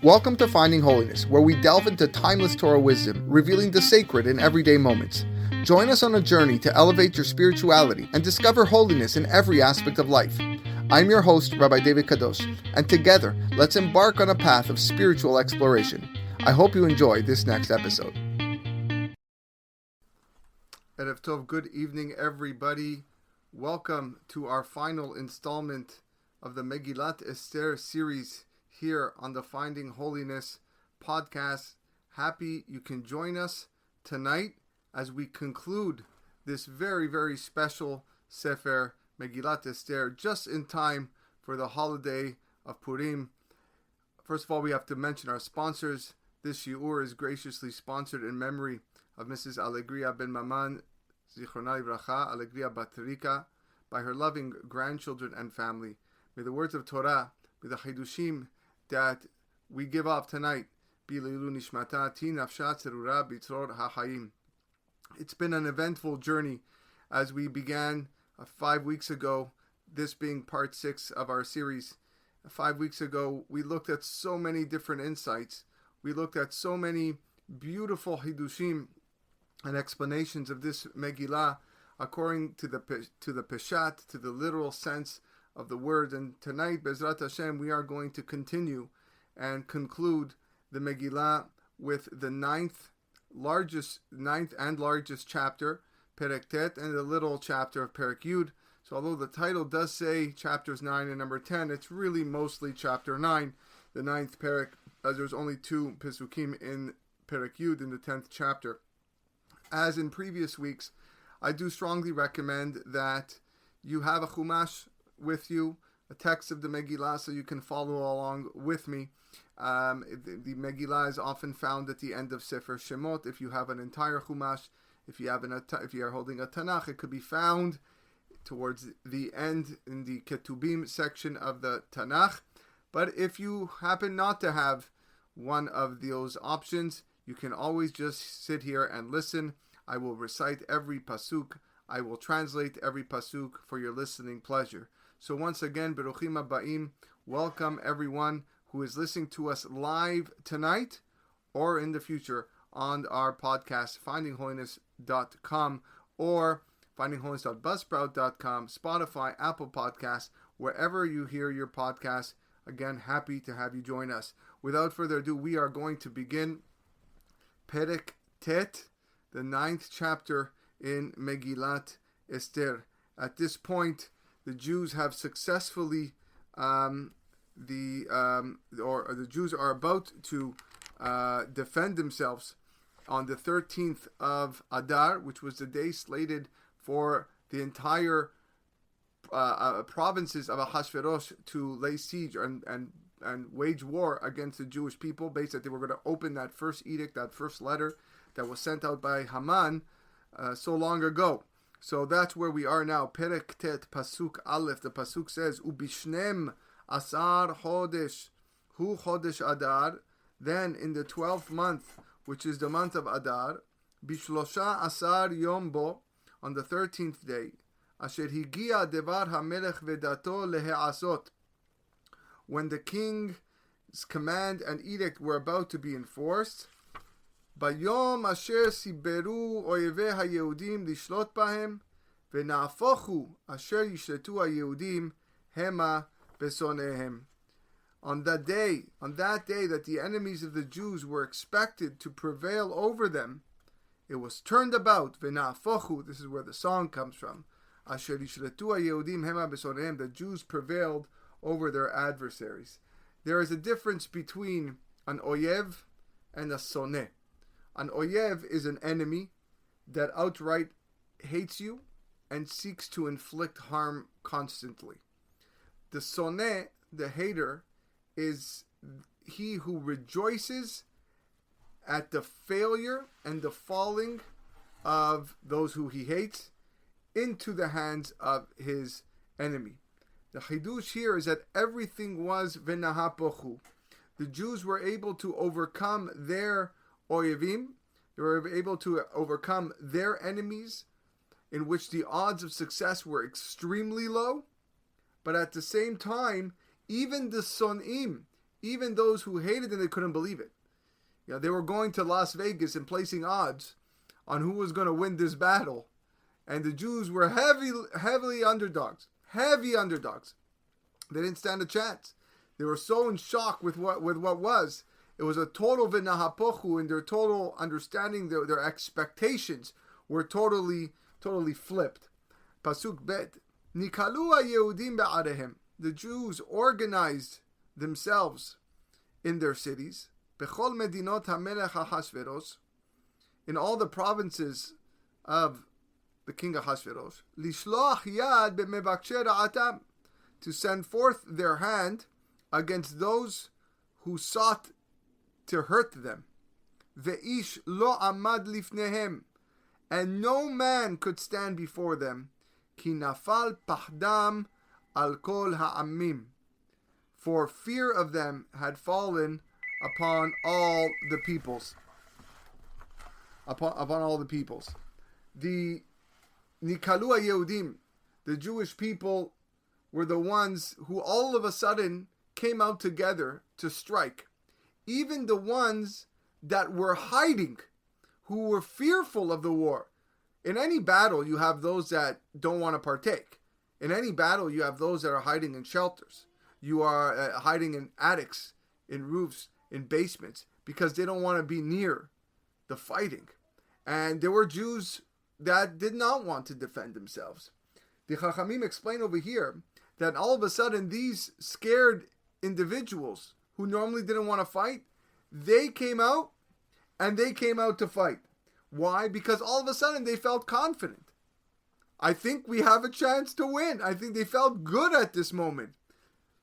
Welcome to Finding Holiness, where we delve into timeless Torah wisdom, revealing the sacred in everyday moments. Join us on a journey to elevate your spirituality and discover holiness in every aspect of life. I'm your host, Rabbi David Kadosh, and together, let's embark on a path of spiritual exploration. I hope you enjoy this next episode. Erev Tov, good evening, everybody. Welcome to our final installment of the Megilat Esther series here on the Finding Holiness podcast. Happy you can join us tonight as we conclude this very, very special Sefer Megilat Esther just in time for the holiday of Purim. First of all, we have to mention our sponsors. This shiur is graciously sponsored in memory of Mrs. Alegria Ben Maman, Zichrona Livracha, Alegria Batrika, by her loving grandchildren and family. May the words of Torah, may the Chidushim that we give off tonight be Leilu Nishmata Ti Nafsha Tzerura Bitzror HaChaim. It's been an eventful journey as we began 5 weeks ago, this being part 6 of our series. 5 weeks ago, we looked at so many different insights. We looked at so many beautiful Hidushim and explanations of this Megillah according to the peshat, to the literal sense of the word. And tonight, Bezrat Hashem, we are going to continue and conclude the Megillah with the ninth and largest chapter, Perek Tet, and the little chapter of Perek Yud. So although the title does say chapters 9 and number 10, it's really mostly chapter 9, the ninth Perek, as there's only 2 Pesukim in Perek Yud in the 10th chapter. As in previous weeks, I do strongly recommend that you have a Chumash with you, a text of the Megillah, so you can follow along with me. The Megillah is often found at the end of Sefer Shemot. If you have an entire Chumash, if you are holding a Tanakh, it could be found towards the end in the Ketubim section of the Tanakh. But if you happen not to have one of those options, you can always just sit here and listen. I will recite every pasuk. I will translate every pasuk for your listening pleasure. So once again, Beruchim Haba, welcome everyone who is listening to us live tonight or in the future on our podcast, findingholiness.com or findingholiness.buzzsprout.com, Spotify, Apple Podcasts, wherever you hear your podcast. Again, happy to have you join us. Without further ado, we are going to begin Perek Tet, the 9th chapter in Megilat Esther. At this point, the Jews have successfully, the Jews are about to defend themselves on the 13th of Adar, which was the day slated for the entire provinces of Ahasuerus to lay siege and wage war against the Jewish people, based that they were going to open that first edict, that first letter that was sent out by Haman so long ago. So that's where we are now. Perek Tet, Pasuk Aleph. The Pasuk says, Ubishnem Asar Chodesh, Hu Chodesh Adar. Then in the 12th month, which is the month of Adar, Bishlosha Asar Yom Bo, on the 13th day, Asher Higia Devar HaMelech Vedato Lehe'asot, when the king's command and edict were about to be enforced, Bayom asher siberu oyevei haYehudim lishlot bahem, venafochu asher yishletu haYehudim hema besonehem. On that day that the enemies of the Jews were expected to prevail over them, it was turned about. Venafochu, this is where the song comes from. Asher yishletu haYehudim hema besonehem. The Jews prevailed over their adversaries. There is a difference between an oyev and a soneh. An oyev is an enemy that outright hates you and seeks to inflict harm constantly. The soneh, the hater, is he who rejoices at the failure and the falling of those who he hates into the hands of his enemy. The chidush here is that everything was v'nahapochu. The Jews were able to overcome their oyevim. They were able to overcome their enemies, in which the odds of success were extremely low. But at the same time, even the sonim, Even those who hated them, they couldn't believe it. They were going to Las Vegas and placing odds on who was going to win this battle. And the Jews were heavily underdogs. Heavy underdogs. They didn't stand a chance. They were so in shock with what was. It was a total v'nahapochu in their total understanding. Their expectations were totally flipped. Pasuk bet. Nikalu ha-Yehudim be'arehem. The Jews organized themselves in their cities. Bechol medinot hamelech Ahashverosh. In all the provinces of the king Ahashverosh. Lishloach yad b'mevakshe ra'atam. To send forth their hand against those who sought to hurt them. Ve'ish lo amad lifnehem. And no man could stand before them. Ki nafal pahdam al kol ha'amim. For fear of them had fallen upon all the peoples. Upon all the peoples. The Nikalu Yehudim, the Jewish people, were the ones who all of a sudden came out together to strike. Even the ones that were hiding, who were fearful of the war. In any battle, you have those that don't want to partake. In any battle, you have those that are hiding in shelters. You are hiding in attics, in roofs, in basements, because they don't want to be near the fighting. And there were Jews that did not want to defend themselves. The Chachamim explain over here that all of a sudden these scared individuals who normally didn't want to fight, they came out and they came out to fight. Why? Because all of a sudden they felt confident. I think we have a chance to win. I think they felt good at this moment.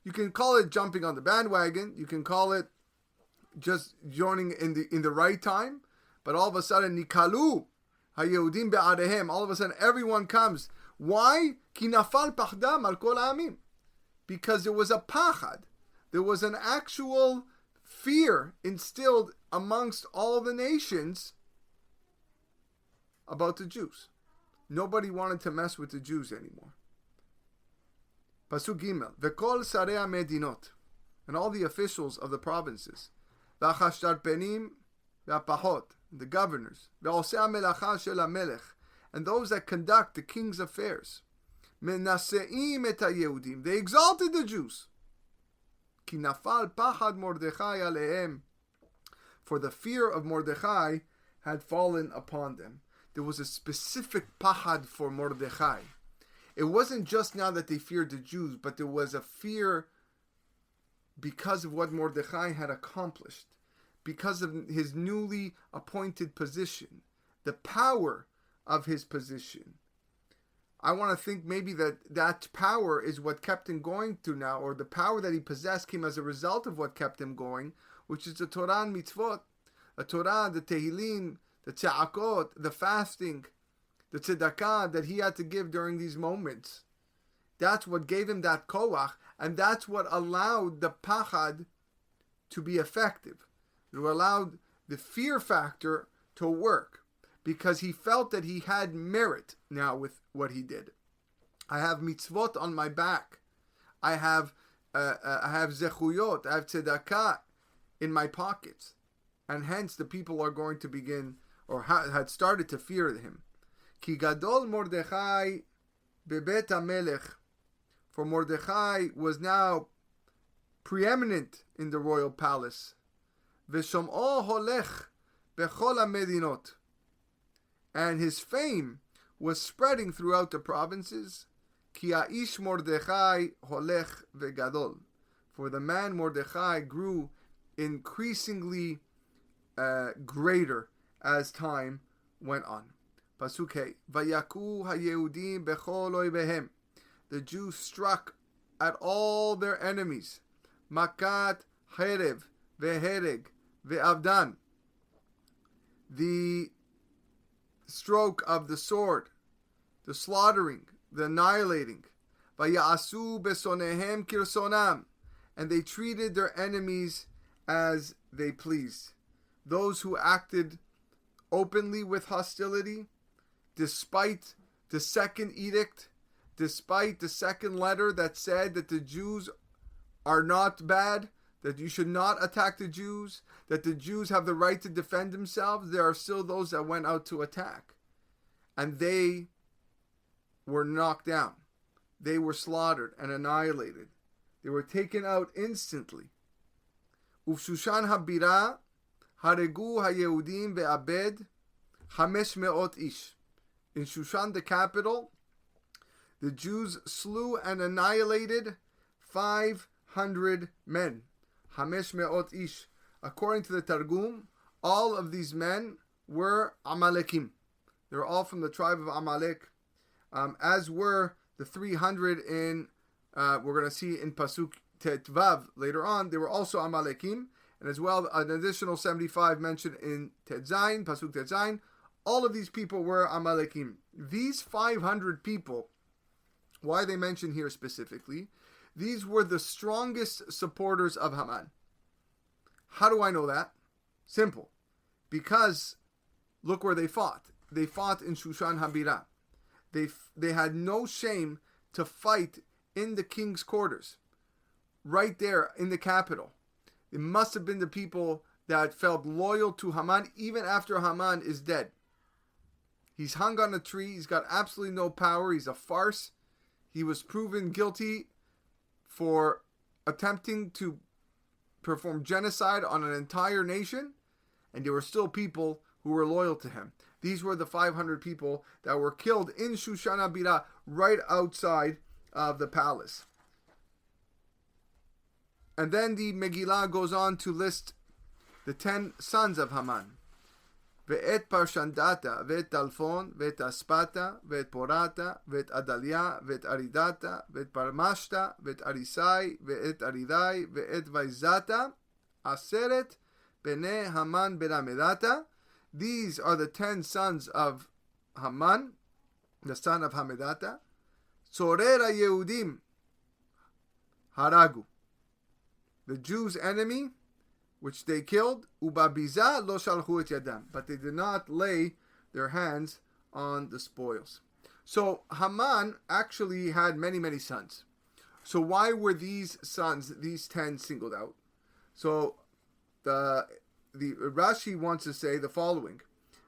You can call it jumping on the bandwagon. You can call it just joining in the right time. But all of a sudden, Nikalu ha-Yehudim be'arehem. All of a sudden, everyone comes. Why? Ki nafal pachdam al kol ha'amim. Because there was a pachad. There was an actual fear instilled amongst all the nations about the Jews. Nobody wanted to mess with the Jews anymore. Pasuk Gimel. V'kol sarei medinot. And all the officials of the provinces. V'achashtarpenim v'apahot. The governors. V'osei ha'melacha shel ha'melech. And those that conduct the king's affairs. Menaseim et ha'Yehudim. They exalted the Jews. Ki nafal pachad Mordechai alehem. For the fear of Mordechai had fallen upon them. There was a specific pachad for Mordechai. It wasn't just now that they feared the Jews, but there was a fear because of what Mordechai had accomplished, because of his newly appointed position, the power of his position. I want to think maybe that power is what kept him going to now, or the power that he possessed came as a result of what kept him going, which is the Torah and mitzvot, the Torah, the Tehillim, the tza'akot, the fasting, the tzedakah that he had to give during these moments. That's what gave him that koach, and that's what allowed the pachad to be effective. It allowed the fear factor to work, because he felt that he had merit now with what he did. I have mitzvot on my back. I have zechuyot, I have tzedakah in my pockets. And hence the people are going to begin, or had started to fear him. Ki gadol Mordechai bebet hamelech. For Mordechai was now preeminent in the royal palace. V'shom'o holech bechol ha'medinot. And his fame was spreading throughout the provinces. Ki ha'ish Mordechai holech vegadol. For the man Mordechai grew increasingly greater as time went on. Pasuk Hey. Vayaku ha-Yehudim bechol oibehem. The Jews struck at all their enemies. Makat cherev vehereg ve'avdan. The stroke of the sword, the slaughtering, the annihilating. Vaya'asu besonehem kirsonam. And they treated their enemies as they pleased. Those who acted openly with hostility, despite the second edict, despite the second letter that said that the Jews are not bad, that you should not attack the Jews, that the Jews have the right to defend themselves, there are still those that went out to attack. And they were knocked down. They were slaughtered and annihilated. They were taken out instantly. Ufshushan habira haregu hayehudim ve'abed 500 ish. In Shushan, the capital, the Jews slew and annihilated 500 men. 500 ish. According to the Targum, all of these men were Amalekim. They were all from the tribe of Amalek, as were the 300 in, we're going to see in Pasuk Tetvav later on, they were also Amalekim, and as well an additional 75 mentioned in Tetzain, Pasuk Tetzain. All of these people were Amalekim. These 500 people, why they mentioned here specifically, these were the strongest supporters of Haman. How do I know that? Simple. Because look where they fought. They fought in Shushan Habira. They had no shame to fight in the king's quarters, right there in the capital. It must have been the people that felt loyal to Haman even after Haman is dead. He's hung on a tree. He's got absolutely no power. He's a farce. He was proven guilty for attempting to perform genocide on an entire nation, and there were still people who were loyal to him. These were the 500 people that were killed in Shushan Habira, right outside of the palace. And then the Megillah goes on to list the 10 sons of Haman. Ve'et Parshandata, ve'et Talfon, ve'et Aspata, ve'et Porata, ve'et Adalia, ve'et Aridata, ve'et Parmashta, ve'et Arisai, ve'et Aridai, ve'et Vaizata, Aseret, Bene Haman ben Hamedata. These are the 10 sons of Haman, the son of Hamedata. Tzorera Yehudim, Haragu. The Jews' enemy, which they killed, ubabiza lo shalchu et yadam, but they did not lay their hands on the spoils. So Haman actually had many, many sons. So why were these sons, these 10, singled out? So the Rashi wants to say the following,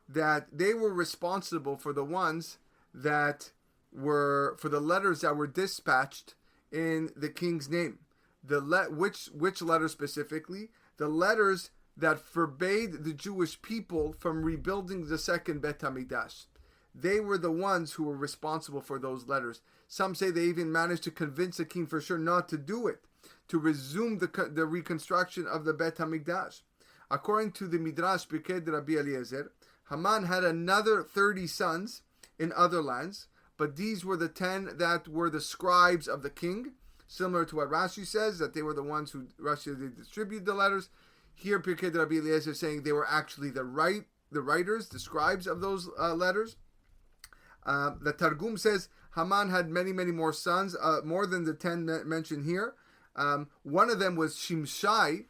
that they were responsible for the ones that were, for the letters that were dispatched in the king's name. Which letter specifically? The letters that forbade the Jewish people from rebuilding the second Bet HaMikdash. They were the ones who were responsible for those letters. Some say they even managed to convince the king for sure not to do it, to resume the reconstruction of the Bet HaMikdash. According to the Midrash Birkei de Rabbi Eliezer, Haman had another 30 sons in other lands, but these were the 10 that were the scribes of the king, similar to what Rashi says, that they were the ones who they distributed the letters. Here, Birkei de Rabbi Eliezer is saying they were actually the writers, the scribes of those letters. The Targum says Haman had many, many more sons, more than the 10 mentioned here. One of them was Shimshai.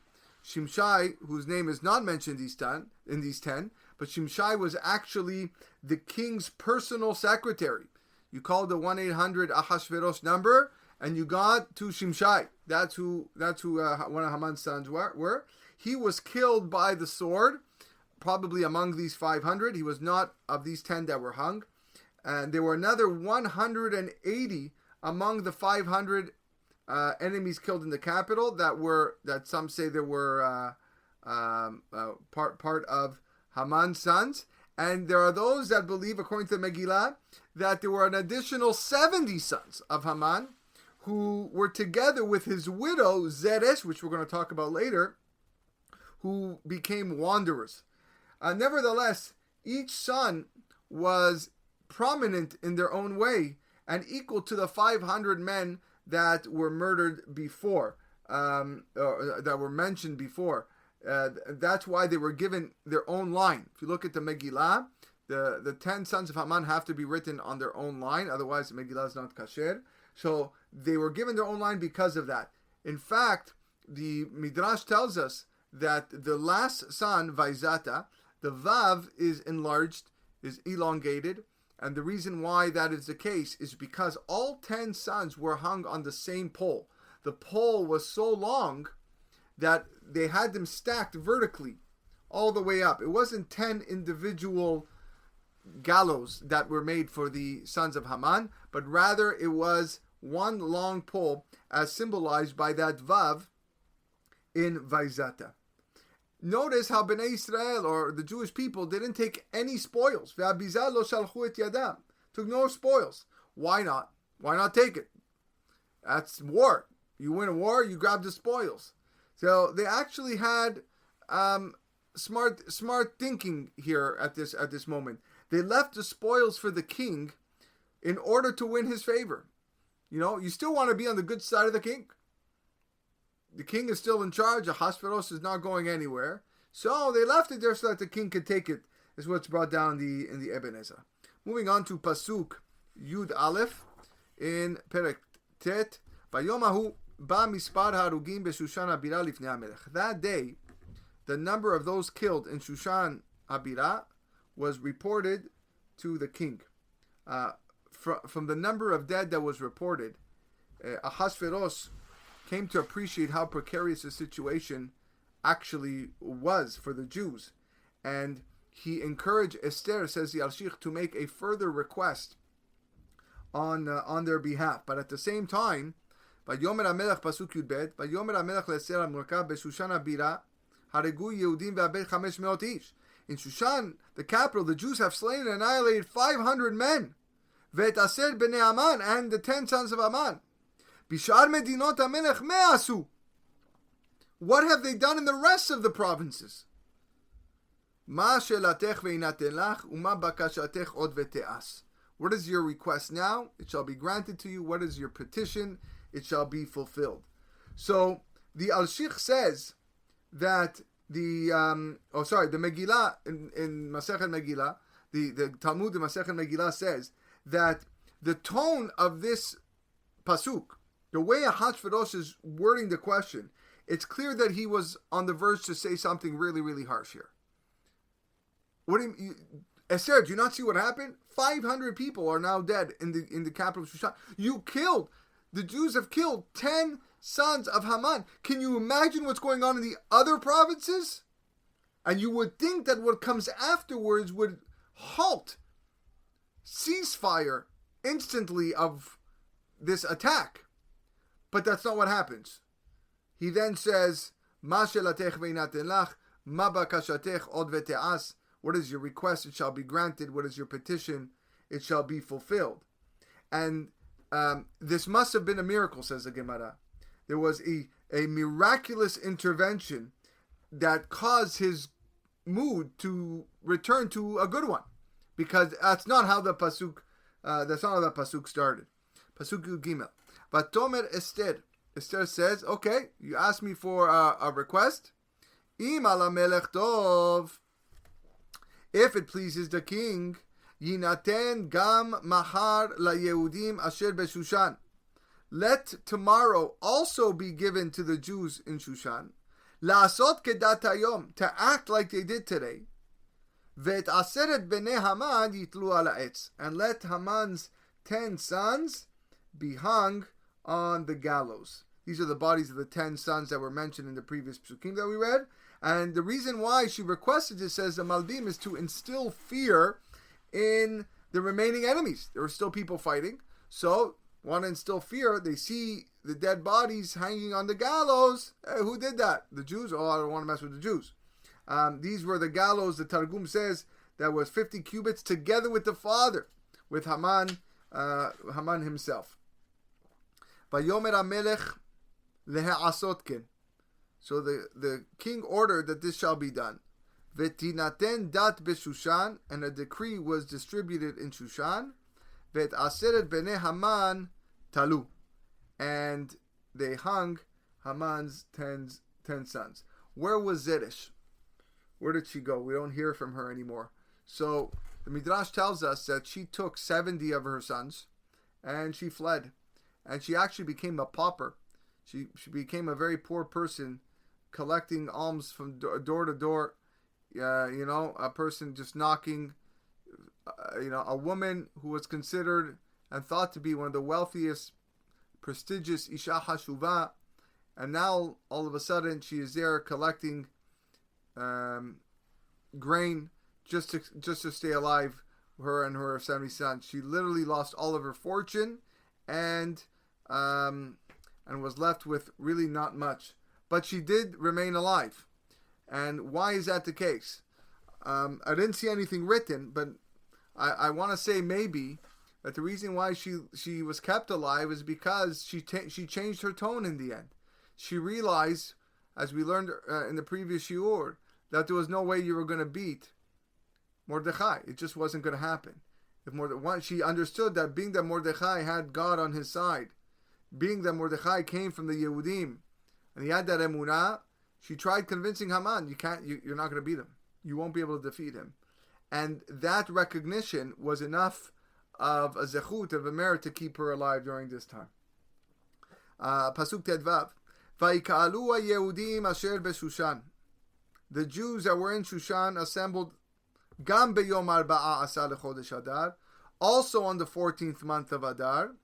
Shimshai, whose name is not mentioned in these 10, but Shimshai was actually the king's personal secretary. You called the 1-800 Ahashverosh number, and you got to Shimshai. That's who one of Haman's sons were. He was killed by the sword, probably among these 500. He was not of these 10 that were hung. And there were another 180 among the 500 enemies killed in the capital that some say there were part of Haman's sons. And there are those that believe, according to the Megillah, that there were an additional 70 sons of Haman who were together with his widow, Zeresh, which we're going to talk about later, who became wanderers. Nevertheless, each son was prominent in their own way and equal to the 500 men that were murdered before, that were mentioned before. That's why they were given their own line. If you look at the Megillah, the 10 sons of Haman have to be written on their own line, otherwise the Megillah is not kasher. So they were given their own line because of that. In fact, the Midrash tells us that the last son, Vaizata, the Vav is enlarged, is elongated, and the reason why that is the case is because all 10 sons were hung on the same pole. The pole was so long that they had them stacked vertically all the way up. It wasn't 10 individual gallows that were made for the sons of Haman, but rather it was one long pole, as symbolized by that vav in Vaizata. Notice how Bnei Israel, or the Jewish people, didn't take any spoils. Took no spoils. Why not? Why not take it? That's war. You win a war, you grab the spoils. So they actually had smart thinking here at this moment. They left the spoils for the king in order to win his favor. You know, you still want to be on the good side of the king. The king is still in charge. Ahasuerus is not going anywhere. So they left it there so that the king could take it. Is what's brought down in the Ebenezer. Moving on to Pasuk Yud Aleph in Perek Tet. Vayomahu ba mispar harugim b'Shushan habira lifnei HaMelech. That day, the number of those killed in Shushan habira was reported to the king. From the number of dead that was reported, Ahasuerus came to appreciate how precarious the situation actually was for the Jews, and he encouraged Esther, says the Al-Shikh, to make a further request on their behalf. But at the same time, Vayomer HaMelech pasuk Yudbet, Vayomer HaMelech le'Esther HaMorkav b'Shushan habira haregu Yehudim ve'abed 500 ish. In Shushan, the capital, the Jews have slain and annihilated 500 men. Ve'et Aser b'nei Haman, and the 10 sons of Haman. Bishar medinot HaMelech me'asu. What have they done in the rest of the provinces? Ma shelatech ve'inaten lach, u'ma bakashatech od ve'te'as. What is your request now? It shall be granted to you. What is your petition? It shall be fulfilled. So the Al-Shikh says that the Megillah in Masechet Megillah, the Talmud in Masechet Megillah says that the tone of this pasuk, the way Ahasuerus is wording the question, it's clear that he was on the verge to say something really, really harsh here. What do you, Esther, do you not see what happened? 500 people are now dead in the capital of Shushan. The Jews have killed 10 sons of Haman. Can you imagine what's going on in the other provinces? And you would think that what comes afterwards would halt, ceasefire instantly of this attack. But that's not what happens. He then says, Ma shelatech ve'inaten lach, ma bakashatech od ve'te'as. What is your request? It shall be granted. What is your petition? It shall be fulfilled. And this must have been a miracle, says the Gemara. There was a miraculous intervention that caused his mood to return to a good one, because that's not how the pasuk started. Pasuk Gimel. Vatomer Esther. Esther says, "Okay, you asked me for a request. Im ala melech tov. If it pleases the king, yinaten gam mahar la Yehudim asher b'Shushan. Let tomorrow also be given to the Jews in Shushan. La'asot kedat hayom, to act like they did today. Ve'et aseret bnei Haman yitlu ala etz, and let Haman's 10 sons be hung on the gallows." These are the bodies of the 10 sons that were mentioned in the previous psukim that we read. And the reason why she requested this, says the Malbim, is to instill fear in the remaining enemies. There are still people fighting, so want to instill fear. They see the dead bodies hanging on the gallows. Hey, who did that? The Jews? Oh, I don't want to mess with the Jews. These were the gallows, the Targum says, that was 50 cubits together with the father, with Haman himself. Vayomer HaMelech lehe'asot ken. So the king ordered that this shall be done. V'tinaten dat b'Shushan, and a decree was distributed in Shushan. V'et aseret b'nei Haman talu, and they hung Haman's 10 sons. Where was Zeresh? Where did she go? We don't hear from her anymore. So the Midrash tells us that she took 70 of her sons and she fled. And she actually became a pauper. She became a very poor person, collecting alms from door to door. A person just knocking. A woman who was considered and thought to be one of the wealthiest, prestigious Isha Hashuvah, and now all of a sudden she is there collecting grain just to stay alive. Her and her 70 sons. She literally lost all of her fortune, and was left with really not much. But she did remain alive. And why is that the case? I didn't see anything written, but I want to say maybe that the reason why she was kept alive is because she changed her tone in the end. She realized, as we learned in the previous shiur, that there was no way you were going to beat Mordechai. It just wasn't going to happen. She understood that being that Mordechai had God on his side, being that Mordechai came from the Yehudim, and he had that emunah, she tried convincing Haman, you're not going to beat him. You won't be able to defeat him. And that recognition was enough of a zechut, of a merit, to keep her alive during this time. Pasuk Tedvav. Vayika'alu Yehudim asher b'Shushan. The Jews that were in Shushan assembled Gam beyom arba'a asar lechodesh Adar, also on the 14th month of Adar.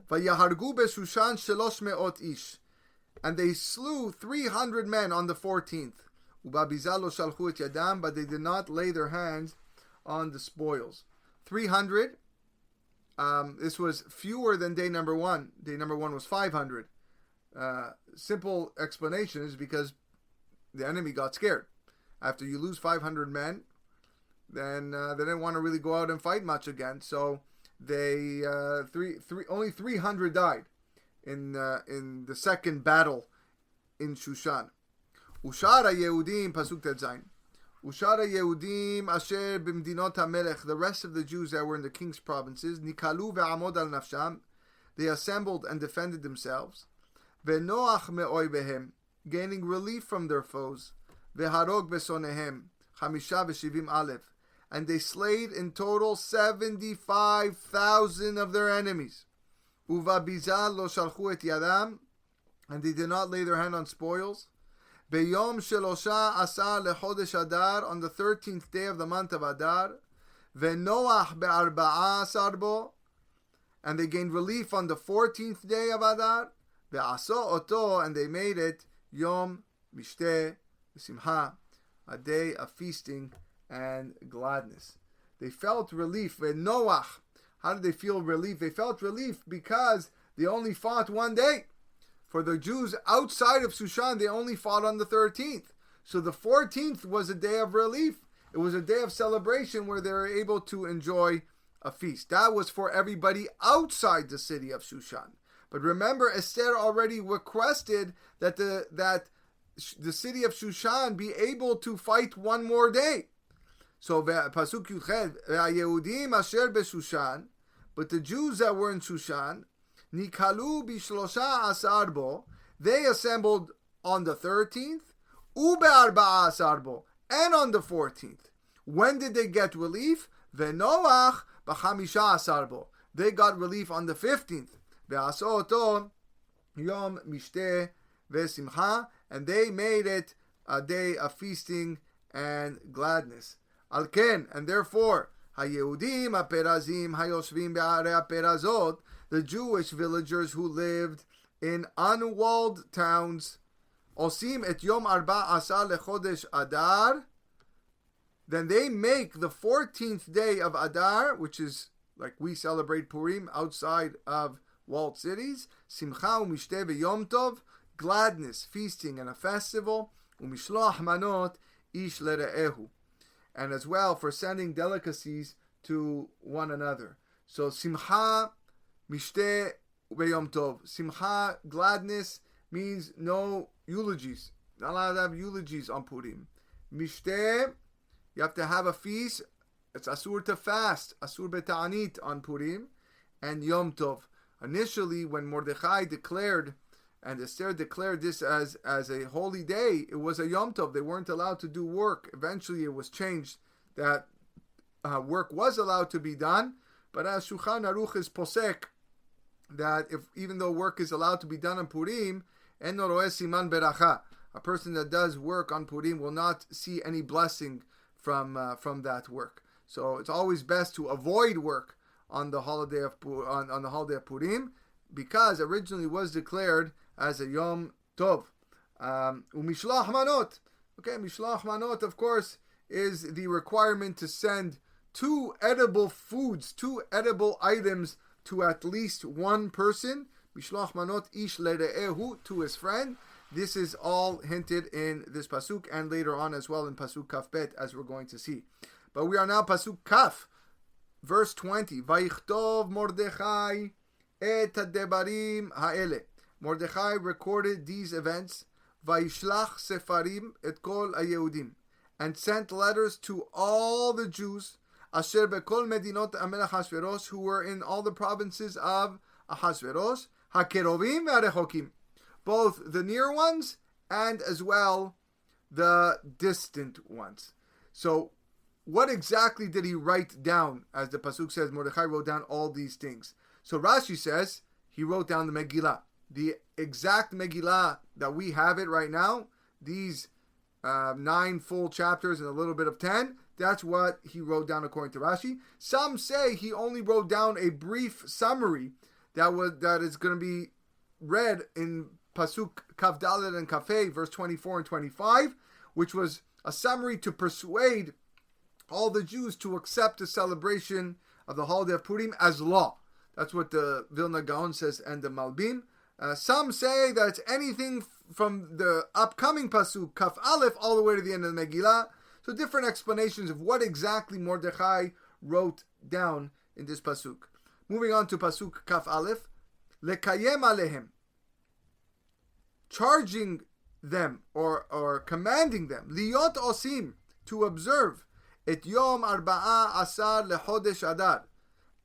Vayahargu b'Shushan shelosh me'ot ish, and they slew 300 men on the 14th. Ubabizal lo shalchu et yadam, but they did not lay their hands on the spoils. 300. This was fewer than day number 1. Day number 1 was 500. Simple explanation is because the enemy got scared. After you lose 500 men, then they didn't want to really go out and fight much again. So they only 300 died in the second battle in Shushan. Ushara Yehudim, pasuk Tetzayin. Ushara Yehudim asher b'mdinot Amalek, the rest of the Jews that were in the king's provinces, nikalu ve'amod al nafsham, they assembled and defended themselves. Ve'noach me'oibehem, gaining relief from their foes. Ve'harog besonehem, chamisha v'shivim aleph, and they slayed in total 75,000 of their enemies. Uvabizal lo shalchu et yadam, and they did not lay their hand on spoils. Beyom shelosha asar lechodesh Adar, on the 13th day of the month of Adar. Ve'noach be'arba'a asar bo, and they gained relief on the 14th day of Adar. Ve'aso oto, and they made it Yom Mishteh Simcha, a day of feasting and gladness. They felt relief. Ve'noach, how did they feel relief? They felt relief because they only fought one day. For the Jews outside of Shushan, they only fought on the 13th. So the 14th was a day of relief. It was a day of celebration where they were able to enjoy a feast. That was for everybody outside the city of Shushan. But remember, Esther already requested that the city of Shushan be able to fight one more day. So Pasuk Yudched, Yehudim asher b'Shushan, but the Jews that were in Shushan, Nikalu bishlosha asar bo, they assembled on the 13th, ube'arba'a asar bo, and on the 14th. When did they get relief? Ve'noach b'chamisha asar bo, they got relief on the 15th. Ve'aso oto yom mishteh ve'simcha, and they made it a day of feasting and gladness. Alken, and therefore, haYehudim haperazim hayoshvim be'arei haperazot, the Jewish villagers who lived in unwalled towns, osim et yom arba asar lechodesh Adar, then they make the 14th day of Adar, which is like we celebrate Purim outside of walled cities, simcha u'mishteh v'yom tov, gladness, feasting, and a festival, u'mishloach manot ish lere'ehu, and as well for sending delicacies to one another. So simcha, mishteh v'yom tov. Simcha, gladness, means no eulogies. Not allowed to have eulogies on Purim. Mishteh, you have to have a feast. It's asur to fast, asur beta'anit on Purim, and Yom Tov. Initially, when Mordechai declared and Esther declared this as a holy day, it was a Yom Tov. They weren't allowed to do work. Eventually, it was changed that work was allowed to be done. But as Shulchan Aruch is posek, that even though work is allowed to be done on Purim, en no roeh siman beracha, a person that does work on Purim will not see any blessing from that work. So it's always best to avoid work on the holiday of Purim, because originally was declared as a Yom Tov. Umishloach manot. Okay, mishloach manot, of course, is the requirement to send 2 edible foods, 2 edible items to at least one person. Mishloach manot ish lere'ehu, to his friend. This is all hinted in this pasuk and later on as well in pasuk kaf bet, as we're going to see. But we are now pasuk kaf, verse 20. Vayichtov Mordechai et hadebarim ha'ele. Mordechai recorded these events. Vayishlach sefarim et kol hayehudim, and sent letters to all the Jews asher bekol medinot Amalek Ahashverosh, who were in all the provinces of Ahashverosh, hakerovim ve'arechokim, both the near ones and as well the distant ones. So what exactly did he write down? As the pasuk says, Mordechai wrote down all these things. So Rashi says he wrote down the Megillah. The exact Megillah that we have it right now, these 9 full chapters and a little bit of 10, that's what he wrote down according to Rashi. Some say he only wrote down a brief summary that is going to be read in pasuk Kaf Dalet and Kafei, verse 24 and 25, which was a summary to persuade all the Jews to accept the celebration of the holiday of Purim as law. That's what the Vilna Gaon says and the Malbim. Some say that it's anything from the upcoming pasuk Kaf Aleph all the way to the end of the Megillah. So different explanations of what exactly Mordechai wrote down in this pasuk. Moving on to pasuk Kaf Aleph, lekayem alehem, charging them or commanding them, liot osim, to observe, et yom arba'a asar lechodesh Adar,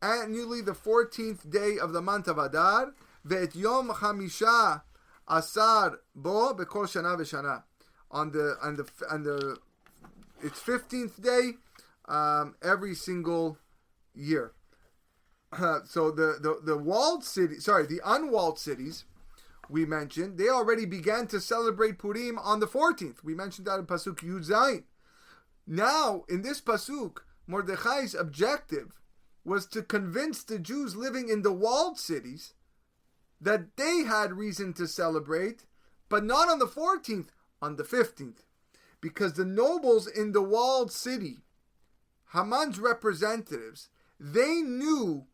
annually the 14th day of the month of Adar, ve'et yom chamisha asar bo bekol shana v'shana, on the its 15th day every single year. So the walled city, the unwalled cities we mentioned, they already began to celebrate Purim on the 14th. We mentioned that in pasuk Yud Zayin. Now in this pasuk, Mordechai's objective was to convince the Jews living in the walled cities that they had reason to celebrate, but not on the 14th, on the 15th. Because the nobles in the walled city, Haman's representatives, they knew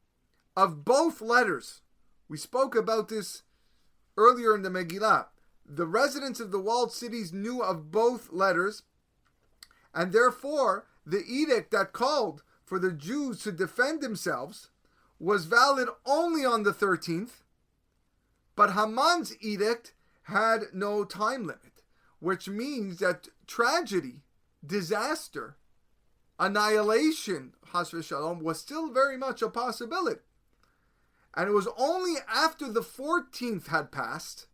of both letters. We spoke about this earlier in the Megillah. The residents of the walled cities knew of both letters, and therefore the edict that called for the Jews to defend themselves was valid only on the 13th, but Haman's edict had no time limit, which means that tragedy, disaster, annihilation, Chas v'Shalom, was still very much a possibility. And it was only after the 14th had passed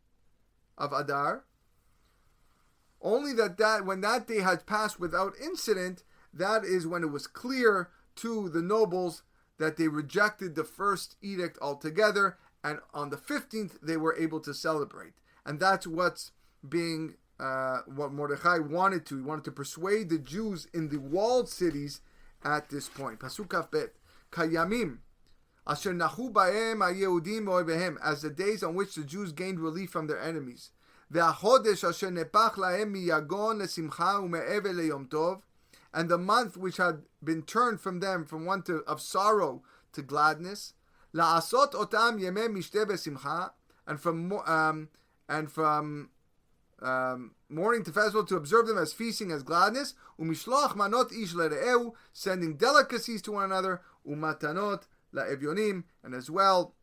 of Adar, only that when that day had passed without incident, that is when it was clear to the nobles that they rejected the first edict altogether, and on the 15th they were able to celebrate. And that's what's being what Mordechai wanted to. He wanted to persuade the Jews in the walled cities at this point. Pasuk Kaf Bet. Kayamim asher nachu bahem hayehudim oibehem, as the days on which the Jews gained relief from their enemies. Ve'achodesh asher nepach lahem miyagon lesimcha ume'evel leyom tov, and the month which had been turned from them from one of sorrow to gladness. La'asot otam yemei mishteh besimcha, and from morning to festival, to observe them as feasting, as gladness. Umishloach manot ish lere'eu, sending delicacies to one another. Umatanot la'evyonim, and as well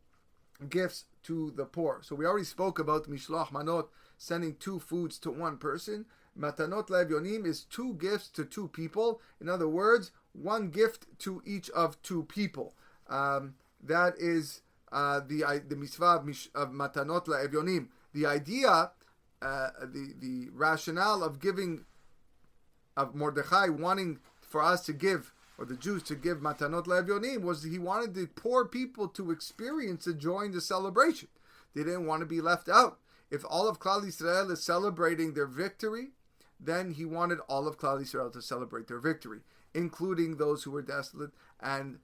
gifts to the poor. So we already spoke about mishloach manot, sending 2 foods to one person. Matanot la'evyonim is 2 gifts to 2 people. In other words, 1 gift to each of 2 people. That is the mitzvah of matanot la'evyonim. The idea, the rationale of giving, of Mordechai wanting for us to give, or the Jews to give matanot la'evyonim, was he wanted the poor people to experience the joy in the celebration. They didn't want to be left out. If all of Klal Yisrael is celebrating their victory, then he wanted all of Klal Yisrael to celebrate their victory, including those who were desolate and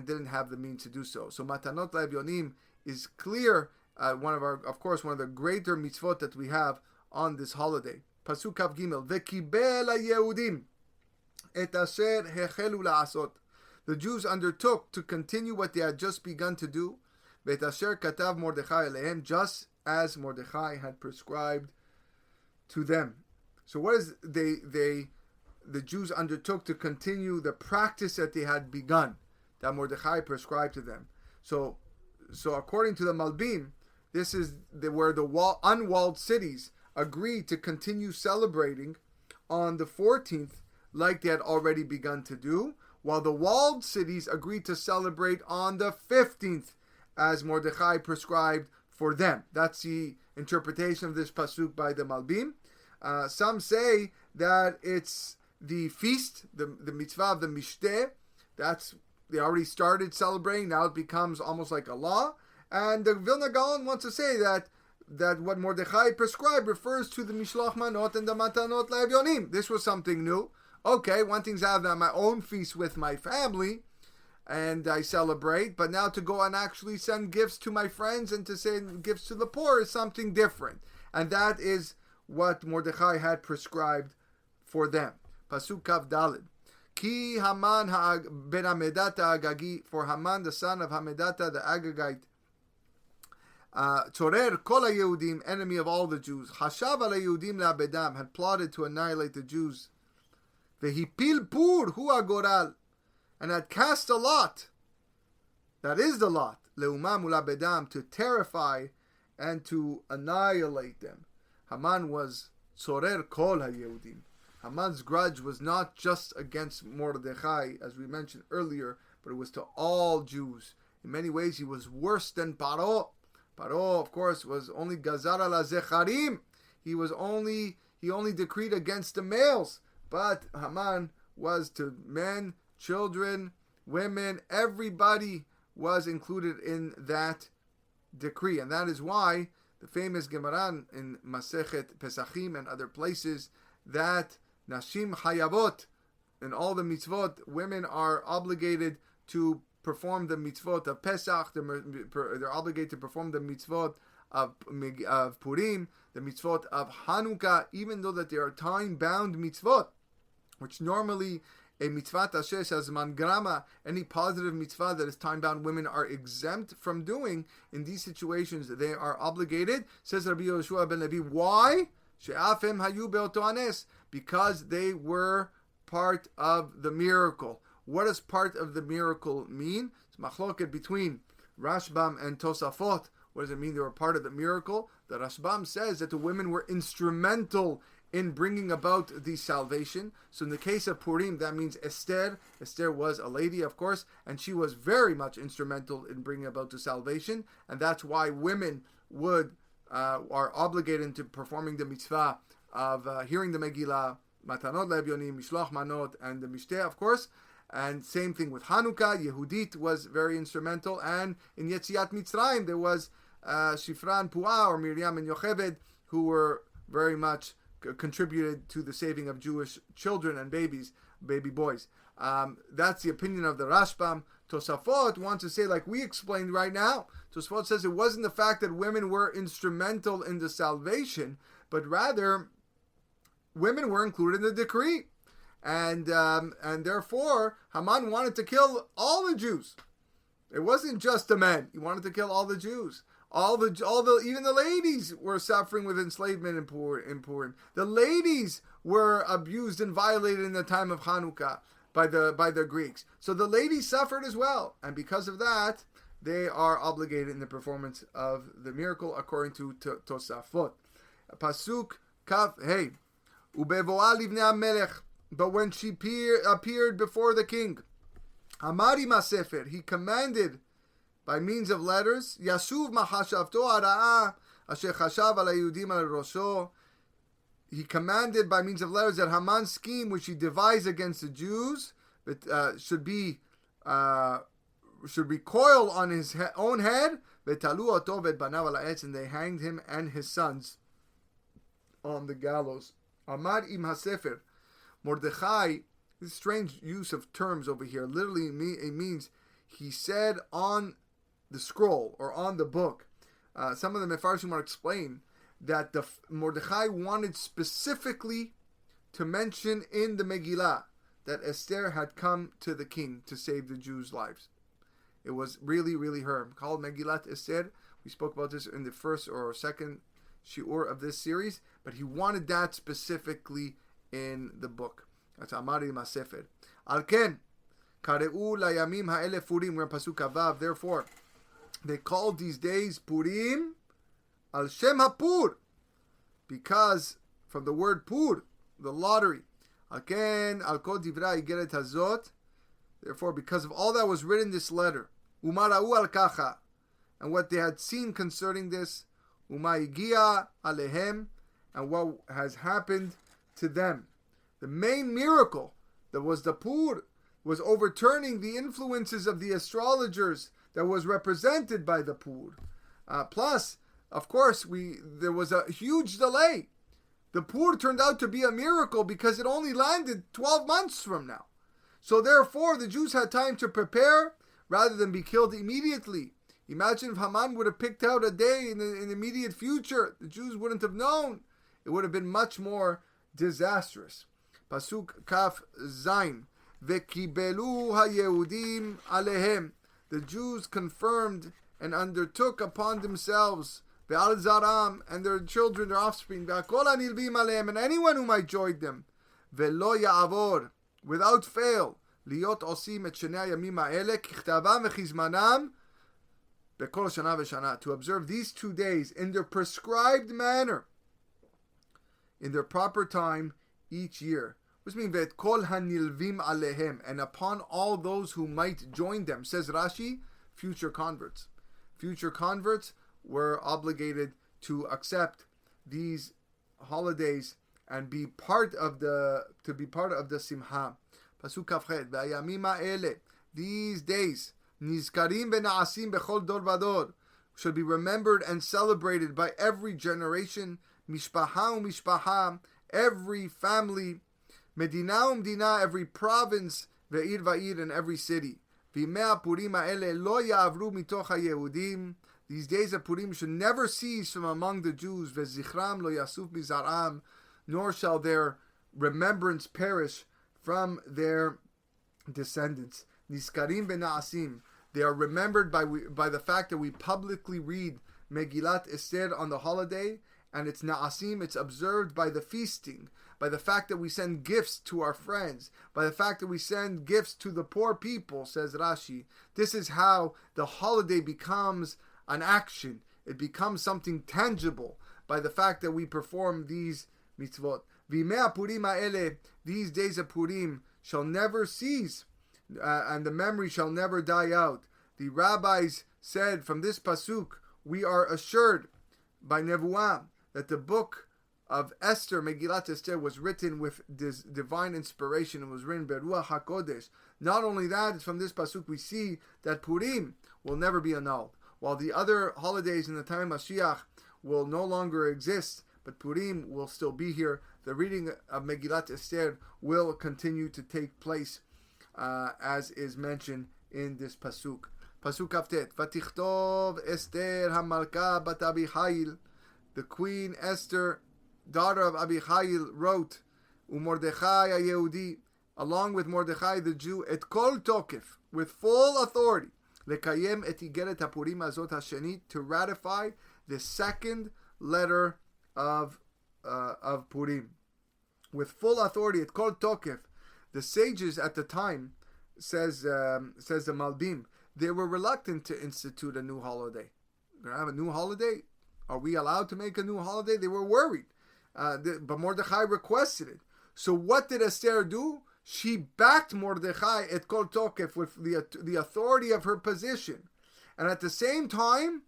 didn't have the means to do so. So matanot la'evyonim is clear one of the greater mitzvot that we have on this holiday. Pasuk Kav Gimel, V'kibel haYehudim et asher hechelu la'asot. The Jews undertook to continue what they had just begun to do. V'et asher katav Mordechai alehem, just as Mordechai had prescribed to them. So what is the Jews undertook to continue the practice that they had begun, that Mordechai prescribed to them. So according to the Malbim, this is where the unwalled cities agreed to continue celebrating on the 14th like they had already begun to do, while the walled cities agreed to celebrate on the 15th as Mordechai prescribed for them. That's the interpretation of this pasuk by the Malbim. Some say that it's the feast, the mitzvah of the Mishteh. They already started celebrating. Now it becomes almost like a law. And the Vilna Gaon wants to say that what Mordechai prescribed refers to the Mishloach Manot and the Matanot Le'Evyonim. This was something new. Okay, one thing's I have my own feast with my family, and I celebrate. But now to go and actually send gifts to my friends and to send gifts to the poor is something different. And that is what Mordechai had prescribed for them. Pasuk Kav Daled. Ki Haman ben Hamedata Agagi, for Haman the son of Hamedata the Agagite, Tzorer kol haYehudim, enemy of all the Jews, Hashav al haYehudim le'abedam, had plotted to annihilate the Jews. Vehipil pur hu agoral, and had cast a lot, that is the lot, leumam ulabedam, to terrify and to annihilate them. Haman was Tzorer kol haYehudim. Haman's grudge was not just against Mordechai, as we mentioned earlier, but it was to all Jews. In many ways, he was worse than Paro. Paro, of course, was only Gazar ala Zecharim. He only decreed against the males. But Haman was to men, children, women, everybody was included in that decree. And that is why the famous Gemara in Masechet Pesachim and other places, that Nashim Hayavot, in all the mitzvot, women are obligated to perform the mitzvot of Pesach. They're obligated to perform the mitzvot of Purim, the mitzvot of Hanukkah, even though that they are time-bound mitzvot, which normally a mitzvah tashesh as mangrama, any positive mitzvah that is time-bound, women are exempt from doing. In these situations, they are obligated. Says Rabbi Yoshua ben Levi, why? She'afem hayu be'oto hanes, because they were part of the miracle. What does part of the miracle mean? It's machloket between Rashbam and Tosafot. What does it mean they were part of the miracle? The Rashbam says that the women were instrumental in bringing about the salvation. So in the case of Purim, that means Esther. Esther was a lady, of course, and she was very much instrumental in bringing about the salvation. And that's why women are obligated to performing the mitzvah of hearing the Megillah, Matanot Le'Evyonim, Mishloach Manot, and the Mishteh, of course. And same thing with Hanukkah. Yehudit was very instrumental. And in Yetziat Mitzrayim, there was Shifran Puah, or Miriam and Yocheved, who were very much contributed to the saving of Jewish children and baby boys. That's the opinion of the Rashbam. Tosafot wants to say, like we explained right now, Tosafot says it wasn't the fact that women were instrumental in the salvation, but rather women were included in the decree. And therefore, Haman wanted to kill all the Jews. It wasn't just the men. He wanted to kill all the Jews. Even the ladies were suffering with enslavement in Purim. The ladies were abused and violated in the time of Hanukkah by the Greeks. So the ladies suffered as well. And because of that, they are obligated in the performance of the miracle according to Tosafot. Pasuk Kaf Hey. Ubevoa livnei Amalek. But when she appeared before the king, Amari Masefer, he commanded by means of letters, Yashuv mahashavto ara'ah asher chashav al haYehudim al rosho. He commanded by means of letters that Haman's scheme, which he devised against the Jews, should recoil on his own head. V'talu oto v'banav al ha'etz, and they hanged him and his sons on the gallows. Amar im hasefer. Mordechai, this strange use of terms over here, literally it means he said on the scroll or on the book. some of the Mefarshim want to explain that Mordechai wanted specifically to mention in the Megillah that Esther had come to the king to save the Jews' lives. It was really, really her. Called Megilat Esther. We spoke about this in the first or second shiur of this series, but he wanted that specifically in the book. That's Amari Masefer. Alken, Kareu layamim ha'ele Purim. We're in Pasuk Avav. Therefore, they called these days Purim al Shem HaPur, because from the word Pur, the lottery. Alken al kol divrei igeret hazot. Therefore, because of all that was written in this letter, umarau al kacha, and what they had seen concerning this, umaigia alehem, and what has happened to them. The main miracle that was the Pur was overturning the influences of the astrologers that was represented by the Pur. Plus, of course, there was a huge delay. The Pur turned out to be a miracle because it only landed 12 months from now. So therefore, the Jews had time to prepare rather than be killed immediately. Imagine if Haman would have picked out a day in the immediate future. The Jews wouldn't have known. It would have been much more disastrous. Pasuk Kaf Zain. Vekibelu haYehudim alehem. The Jews confirmed and undertook upon themselves, ve'al zaram, and their children, their offspring, ve'akol hanilvim alehem, and anyone who might join them, ve'lo ya'avor, without fail, liot osim et shenei hayamim ha'ele, kichtavam v'chizmanam, be'kol shana v'shana, to observe these 2 days in their prescribed manner, in their proper time each year. Which means ve'kol hanilvim alehem, and upon all those who might join them. Says Rashi, future converts. Future converts were obligated to accept these holidays and be part of the simha. Pasuk Kafchet, ve'ayamim ha'ele, these days, nizkarim ve'na'asim bechol dor vador, should be remembered and celebrated by every generation, mishpaha u'mishpaha, every family, medina u'mdina, every province, ve'ir va'ir, and every city. V'imei Purim ha'ele lo ya'avru mitoch ha'yehudim. These days of Purim should never cease from among the Jews. Ve'zichram lo yasuf mizaram, nor shall their remembrance perish from their descendants. Niskarim bena'asim. They are remembered by the fact that we publicly read Megilat Esther on the holiday, and it's na'asim, it's observed by the feasting, by the fact that we send gifts to our friends, by the fact that we send gifts to the poor people, says Rashi. This is how the holiday becomes an action. It becomes something tangible by the fact that we perform these mitzvot. V'imei Purim ha'ele, these days of Purim shall never cease, and the memory shall never die out. The rabbis said from this pasuk, we are assured by Nevuah that the book of Esther, Megilat Esther, was written with this divine inspiration. It was written Beruach HaKodesh. Not only that, from this pasuk we see that Purim will never be annulled. While the other holidays in the time of Mashiach will no longer exist, but Purim will still be here. The reading of Megilat Esther will continue to take place, as is mentioned in this pasuk. Pasuk Kaftet. Vatichtov Esther Hamalka bat Abihail. The Queen Esther, daughter of Abihail, wrote, Umordechai HaYehudi, along with Mordechai the Jew, et kol tokef, with full authority, lekayem et igeret hapurim azot hashenit, to ratify the second letter of Purim. With full authority, et kol tokef. The sages at the time, says the Malbim, they were reluctant to institute a new holiday. We're going to have a new holiday? Are we allowed to make a new holiday? They were worried. But Mordechai requested it. So what did Esther do? She backed Mordechai et kol tokef with the authority of her position. And at the same time,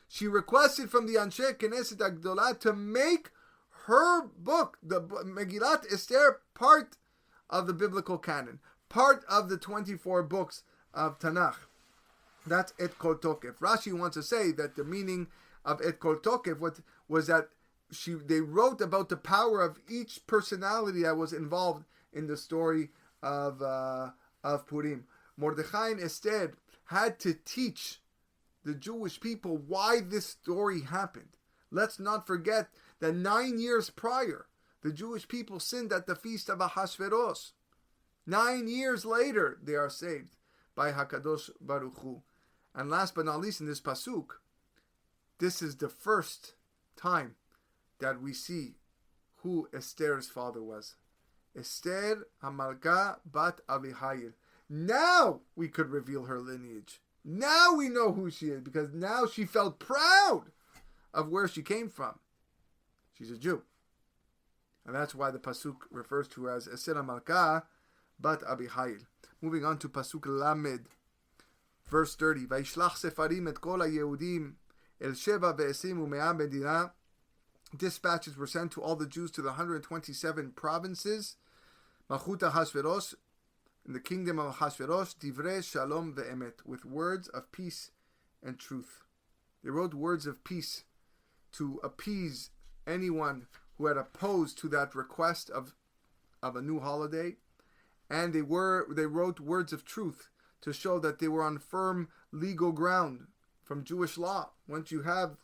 she requested from the Anshe Knesset Agdolah to make her book, the Megilat Esther, part of the biblical canon, part of the 24 books of Tanakh. That's et kol tokef. Rashi wants to say that the meaning of et kol tokef was that they wrote about the power of each personality that was involved in the story of Purim. Mordechai and Esther had to teach the Jewish people why this story happened. Let's not forget that 9 years prior, the Jewish people sinned at the feast of Ahasuerus. 9 years later, they are saved by Hakadosh Baruch Hu. And last but not least, in this pasuk, this is the first time that we see who Esther's father was. Esther Hamalka bat Avihail. Now we could reveal her lineage. Now we know who she is, because now she felt proud of where she came from. She's a Jew. And that's why the pasuk refers to her as Esther Hamalka bat Abihail. Moving on to pasuk Lamed, verse 30. Vaishlach sefarim et kol haYehudim el sheva ve'esim u'mea medina. Dispatches were sent to all the Jews to the 127 provinces. Malchut Ahasuerus, in the kingdom of Ahasuerus, divrei shalom ve'emet, with words of peace and truth. They wrote words of peace to appease anyone who had opposed to that request of a new holiday, and they wrote words of truth to show that they were on firm legal ground from Jewish law. Once you have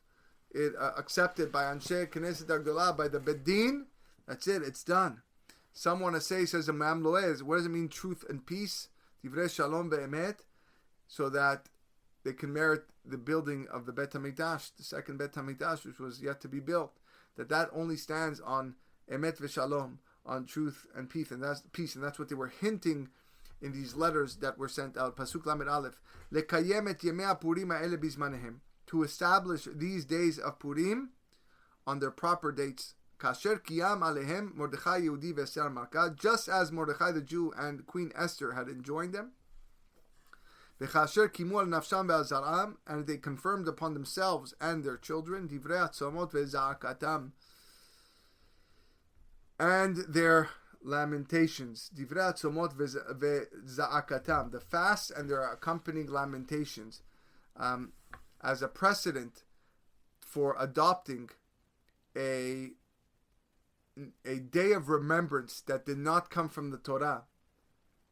it accepted by Anshe Knesset Agdolah, by the Bedin, that's it, it's done. Some want to say, says Imam Loez, what does it mean, truth and peace? Divrei shalom ve'emet, so that they can merit the building of the Bet HaMikdash, the second Bet HaMikdash, which was yet to be built. That only stands on emet v'shalom, on truth and peace, and that's what they were hinting in these letters that were sent out. Pasuk Lamed Aleph, lekayem et yemei haPurim ha'ele bizmanehem, to establish these days of Purim on their proper dates. Kasher kiyam alehem Mordechai Yehudi ve'Esther Malka, just as Mordechai the Jew and Queen Esther had enjoined them. V'chasher kimu al nafsham ve'azaram, and they confirmed upon themselves and their children, divrei atzomot ve'za'akatam, and their lamentations, divrei atzomot ve'za'akatam, the fasts and their accompanying lamentations, as a precedent for adopting a day of remembrance that did not come from the Torah.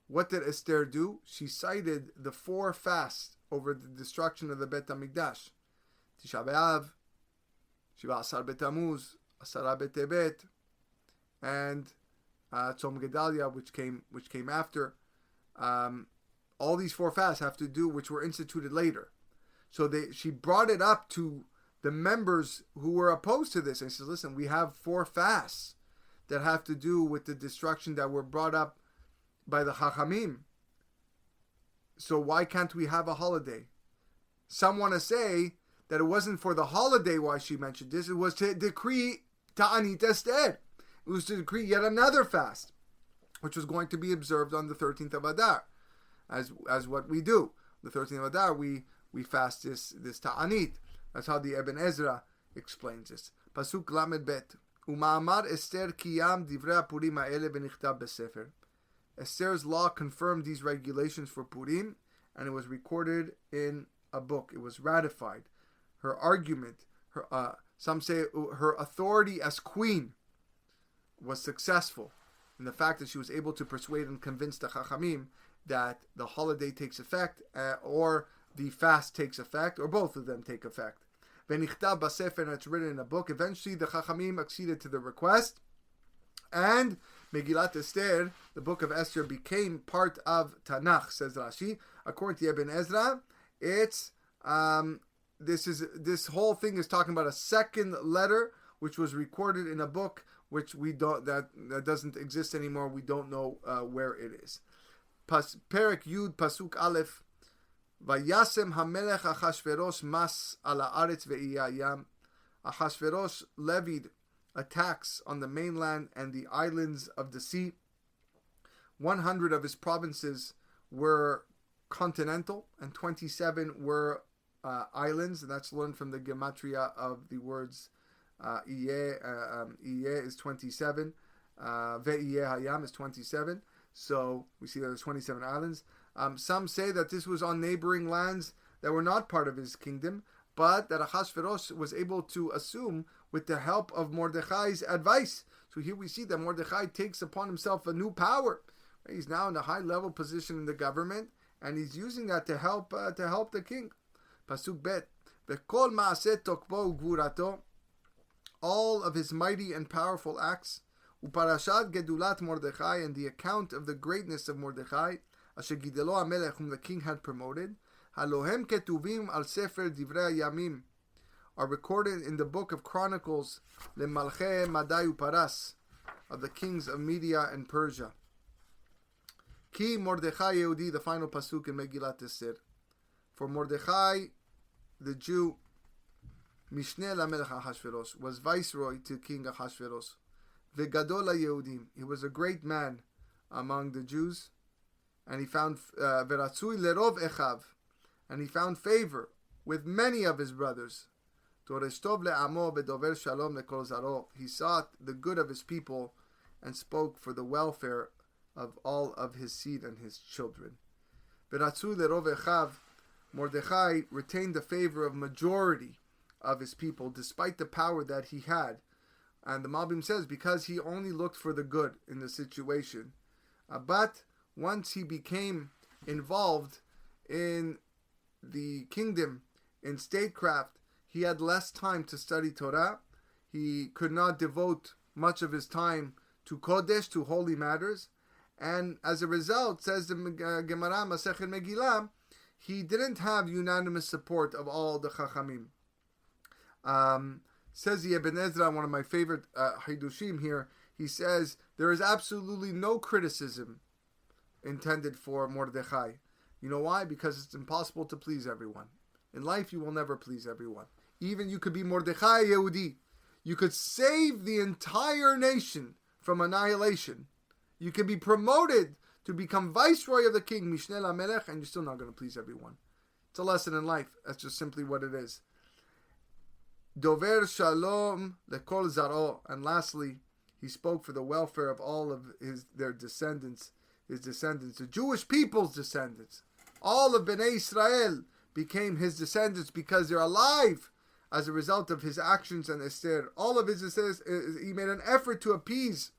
What did Esther do? She cited the 4 fasts over the destruction of the Bet HaMikdash. Tisha B'Av, Shiva Asar B'Tamuz, Asara B'Tevet, and Tzom Gedalia, which came after. All these 4 fasts have to do, which were instituted later. So she brought it up to the members who were opposed to this. And she says, listen, we have 4 fasts that have to do with the destruction that were brought up by the Chachamim. So why can't we have a holiday? Some want to say that it wasn't for the holiday why she mentioned this. It was to decree Ta'anit Esther. It was to decree yet another fast, which was going to be observed on the 13th of Adar, as what we do. The 13th of Adar, we fast this Ta'anit. That's how the Ibn Ezra explains this. Pasuk Lamed Bet. Uma'amar Esther kiyam divrei Purim ha'ele v'nichtab b'sefer. Esther's law confirmed these regulations for Purim, and it was recorded in a book. It was ratified. Her argument, some say her authority as queen, was successful in the fact that she was able to persuade and convince the Chachamim that the holiday takes effect, or the fast takes effect, or both of them take effect. V'nichtab b'sefer, and it's written in a book. Eventually, the Chachamim acceded to the request, and Megilat Esther, the book of Esther, became part of Tanakh, says Rashi. According to Ibn Ezra, it's this whole thing is talking about a second letter which was recorded in a book which we don't that doesn't exist anymore. We don't know where it is. Perek Yud Pasuk Aleph. Vayasem Hamelech Achashverosh mas ala aretz ve'iyayam. Achashverosh levied attacks on the mainland and the islands of the sea. 100 of his provinces were continental and 27 were islands, and that's learned from the gematria of the words Iye is 27, Ve'iye Hayam is 27, so we see that there's 27 islands. Some say that this was on neighboring lands that were not part of his kingdom, but that Ahasuerus was able to assume with the help of Mordechai's advice. So here we see that Mordechai takes upon himself a new power. He's now in a high-level position in the government, and he's using that to help the king. Pasuk Bet. V'kol ma'aseh tokbo u'gvurato. All of his mighty and powerful acts. Uparashat gedulat Mordechai, and the account of the greatness of Mordechai. Asher gidelo Amalek, whom the king had promoted. Halohem ketuvim al sefer divrei yamim, are recorded in the book of Chronicles, lemalche Madai uparas, of the kings of Media and Persia. Ki Mordechai Yehudi, the final pasuk in Megilat Esther. For Mordechai, the Jew, Mishneh LaMelech Ahashverosh, was viceroy to King Ahashverosh. Vegadol Yehudim, he was a great man among the Jews, and he found Veratzui Lerov Echav, and he found favor with many of his brothers. Torestov le'amo bedover shalom lekol zaro. He sought the good of his people and spoke for the welfare of all of his seed and his children. Veratzui Lerov Echav, Mordechai retained the favor of majority of his people despite the power that he had. And the Malbim says because he only looked for the good in the situation. But once he became involved in the kingdom, in statecraft, he had less time to study Torah. He could not devote much of his time to Kodesh, to holy matters. And as a result, says the Gemara Masechet Megillah, he didn't have unanimous support of all the Chachamim. Says the Ibn Ezra, one of my favorite Hidushim here, he says, there is absolutely no criticism intended for Mordechai. You know why? Because it's impossible to please everyone. In life, you will never please everyone. Even you could be Mordechai Yehudi. You could save the entire nation from annihilation. You could be promoted to become viceroy of the king, Mishneh LaMelech, and you're still not going to please everyone. It's a lesson in life. That's just simply what it is. Dover Shalom lekol zaro, and lastly, he spoke for the welfare of all of their descendants, the Jewish people's descendants. All of Bnei Israel became his descendants because they're alive as a result of his actions and Esther. All of his descendants, he made an effort to appease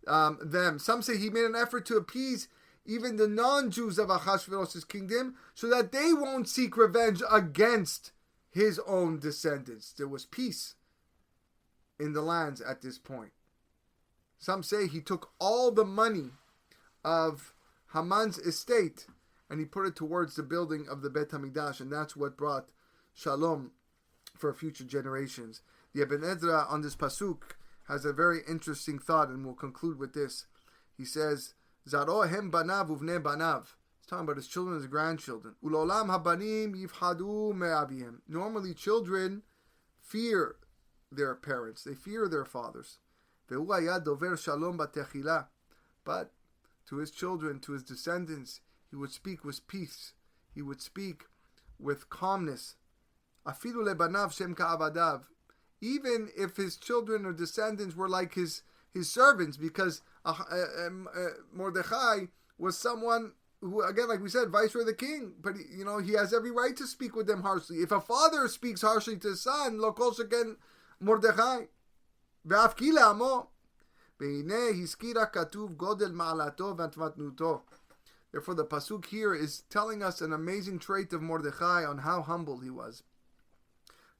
them. Some say he made an effort to appease even the non-Jews of Ahashverosh's kingdom so that they won't seek revenge against his own descendants. There was peace in the lands at this point. Some say he took all the money of Haman's estate and he put it towards the building of the Bet HaMikdash, and that's what brought shalom for future generations. The Ibn Ezra on this pasuk has a very interesting thought, and we'll conclude with this. He says, Zaro hem banav uvne banav. He's talking about his children and his grandchildren. Ulolam habanim yifhadu me'avihim. Normally children fear their parents. They fear their fathers. Ve'hu haya dover shalom batechila. But to his children, to his descendants, he would speak with peace. He would speak with calmness. Afilu lebanav shem ka'avadav. Even if his children or descendants were like his servants, because Mordechai was someone who, again, like we said, viceroy of the king, but he has every right to speak with them harshly. If a father speaks harshly to his son, lo kol sheken Mordechai. Ve'af ki le'amo. Ve'hineh hiskira katuv godel ma'alato v'atmatnuto. Therefore, the pasuk here is telling us an amazing trait of Mordechai on how humble he was.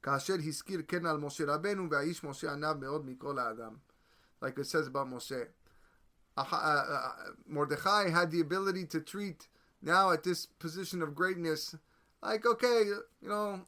Kasher hiskir ken al Moshe Rabbeinu ve'aish Moshe anav me'od mikol ha'adam. Like it says about Moshe. Mordechai had the ability to treat, now at this position of greatness, like, okay,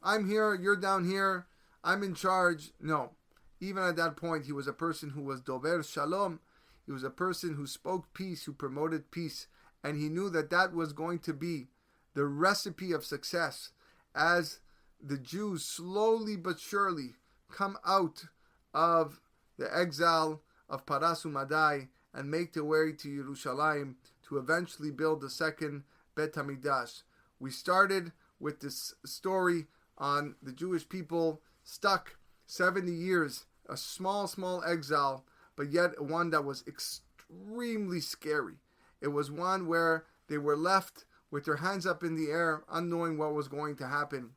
I'm here, you're down here, I'm in charge. No. Even at that point, he was a person who was dover shalom. He was a person who spoke peace, who promoted peace. And he knew that that was going to be the recipe of success as the Jews slowly but surely come out of the exile of Parasu Madai and make their way to Yerushalayim to eventually build the second Bet HaMikdash. We started with this story on the Jewish people stuck 70 years, a small exile, but yet one that was extremely scary. It was one where they were left with their hands up in the air, unknowing what was going to happen.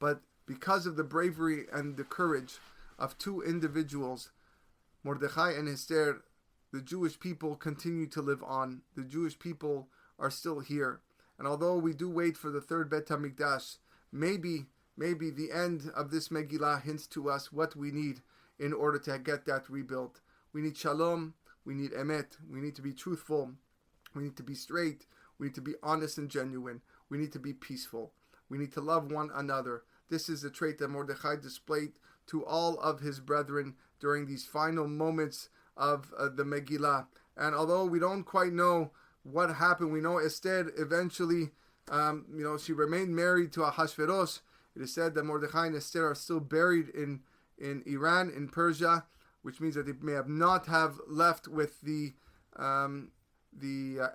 But because of the bravery and the courage of two individuals, Mordechai and Esther, the Jewish people continue to live on. The Jewish people are still here. And although we do wait for the third Bet HaMikdash, maybe the end of this Megillah hints to us what we need in order to get that rebuilt. We need shalom, we need emet, we need to be truthful, we need to be straight, we need to be honest and genuine, we need to be peaceful, we need to love one another. This is the trait that Mordechai displayed to all of his brethren during these final moments of the Megillah. And although we don't quite know what happened, we know Esther eventually, she remained married to Ahasuerus. It is said that Mordechai and Esther are still buried in Iran, in Persia, which means that they may have not have left with the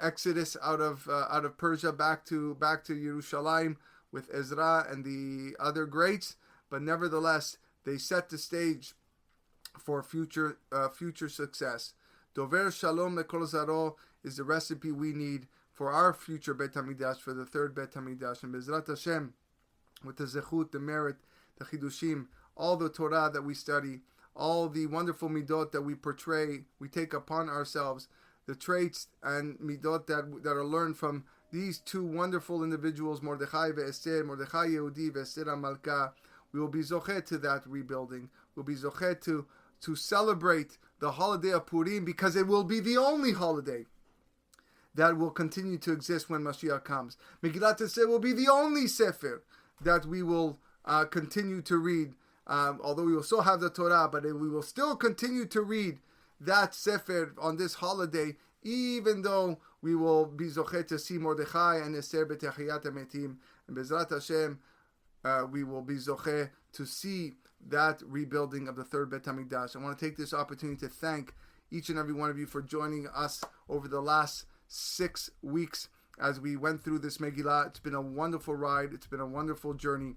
exodus out of Persia back to Yerushalayim with Ezra and the other greats, but nevertheless they set the stage for future success. Dover Shalom Lekol Zaro is the recipe we need for our future Bet HaMikdash, for the third Bet HaMikdash. And Bezrat Hashem, with the zechut, the merit, the chidushim, all the Torah that we study, all the wonderful midot that we portray, we take upon ourselves, the traits and midot that are learned from these two wonderful individuals, Mordechai ve'Esther, Mordechai Yehudi ve'Esther HaMalka, we will be zochet to that rebuilding. We'll be zochet to celebrate the holiday of Purim, because it will be the only holiday that will continue to exist when Mashiach comes. Megilat Esther will be the only sefer that we will continue to read, although we will still have the Torah, but we will still continue to read that sefer on this holiday, even though we will be zochet to see Mordechai and Esther b'techiyat hametim, and Bezrat Hashem, we will be zochet to see that rebuilding of the third Bet HaMikdash. I want to take this opportunity to thank each and every one of you for joining us over the last 6 weeks as we went through this Megillah. It's been a wonderful ride. It's been a wonderful journey.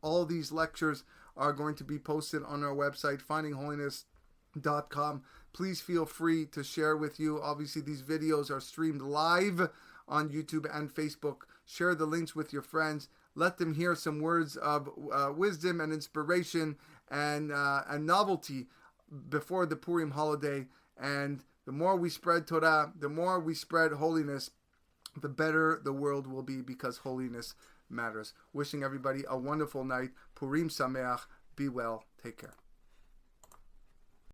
All these lectures are going to be posted on our website, findingholiness.com. Please feel free to share with you. Obviously, these videos are streamed live on YouTube and Facebook. Share the links with your friends. Let them hear some words of wisdom and inspiration and novelty before the Purim holiday. And the more we spread Torah, the more we spread holiness, the better the world will be, because holiness matters. Wishing everybody a wonderful night. Purim Sameach. Be well. Take care.